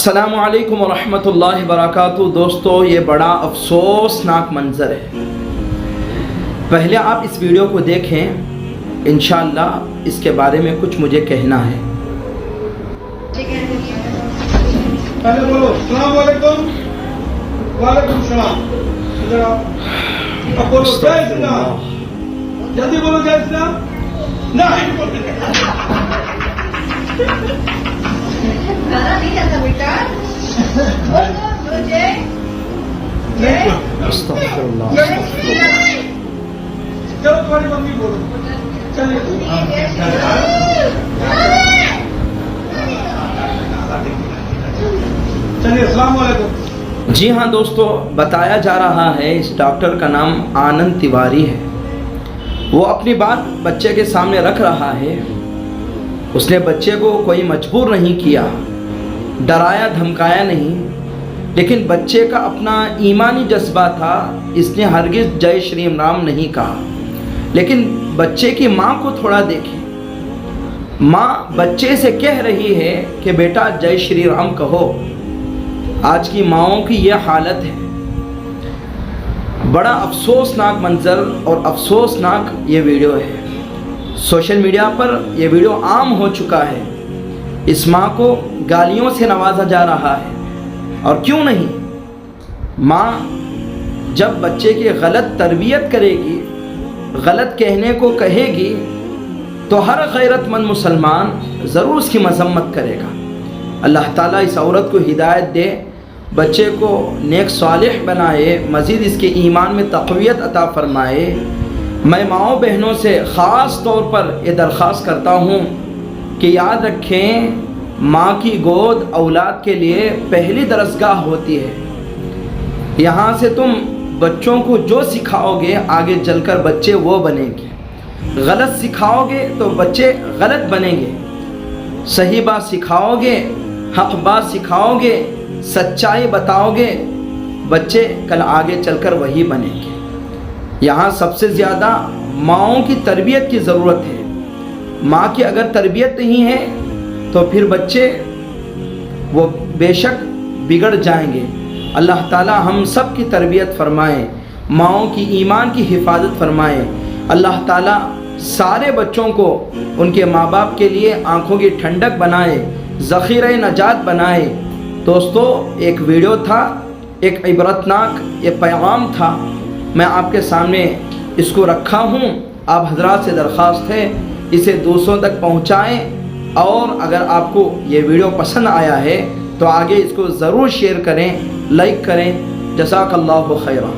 السلام علیکم ورحمۃ اللہ وبرکاتہ۔ دوستو، یہ بڑا افسوسناک منظر ہے۔ پہلے آپ اس ویڈیو کو دیکھیں، انشاءاللہ اس کے بارے میں کچھ مجھے کہنا ہے۔ پہلے بولو السلام علیکم۔ وعلیکم السلام۔ اب بولو جے اسلام، جلدی بولو جے اسلام۔ نہیں بولتے نہیں جاتا بیٹا، استغفر اللہ۔ چلو تمہاری ممی بولو، چلیے السلام علیکم۔ جی ہاں دوستو، بتایا جا رہا ہے اس ڈاکٹر کا نام آنند تیواری ہے۔ وہ اپنی بات بچے کے سامنے رکھ رہا ہے۔ اس نے بچے کو کوئی مجبور نہیں کیا، ڈرایا دھمکایا نہیں، لیکن بچے کا اپنا ایمانی جذبہ تھا۔ اس نے ہرگز جے شری رام نہیں کہا، لیکن بچے کی ماں کو تھوڑا دیکھیں۔ ماں بچے سے کہہ رہی ہے کہ بیٹا جے شری رام کہو۔ آج کی ماؤں کی یہ حالت ہے۔ بڑا افسوسناک منظر اور افسوسناک یہ ویڈیو ہے۔ سوشل میڈیا پر یہ ویڈیو عام ہو چکا ہے۔ اس ماں کو گالیوں سے نوازا جا رہا ہے، اور کیوں نہیں؟ ماں جب بچے کی غلط تربیت کرے گی، غلط کہنے کو کہے گی، تو ہر غیرت مند مسلمان ضرور اس کی مذمت کرے گا۔ اللہ تعالیٰ اس عورت کو ہدایت دے، بچے کو نیک صالح بنائے، مزید اس کے ایمان میں تقویت عطا فرمائے۔ میں ماؤں بہنوں سے خاص طور پر یہ درخواست کرتا ہوں کہ یاد رکھیں، ماں کی گود اولاد کے لیے پہلی درسگاہ ہوتی ہے۔ یہاں سے تم بچوں کو جو سکھاؤ گے، آگے چل کر بچے وہ بنیں گے۔ غلط سکھاؤ گے تو بچے غلط بنیں گے، صحیح بات سکھاؤ گے، حق بات سکھاؤ گے، سچائی بتاؤ گے، بچے کل آگے چل کر وہی بنیں گے۔ یہاں سب سے زیادہ ماؤں کی تربیت کی ضرورت ہے۔ ماں کی اگر تربیت نہیں ہے تو پھر بچے وہ بے شک بگڑ جائیں گے۔ اللہ تعالی ہم سب کی تربیت فرمائے، ماؤں کی ایمان کی حفاظت فرمائے۔ اللہ تعالی سارے بچوں کو ان کے ماں باپ کے لیے آنکھوں کی ٹھنڈک بنائے، ذخیرہ نجات بنائے۔ دوستو، ایک ویڈیو تھا، ایک عبرتناک یہ پیغام تھا، میں آپ کے سامنے اس کو رکھا ہوں۔ آپ حضرات سے درخواست ہے اسے دوسروں تک پہنچائیں، اور اگر آپ کو یہ ویڈیو پسند آیا ہے تو آگے اس کو ضرور شیئر کریں، لائک کریں۔ جزاک اللہ خیرہ۔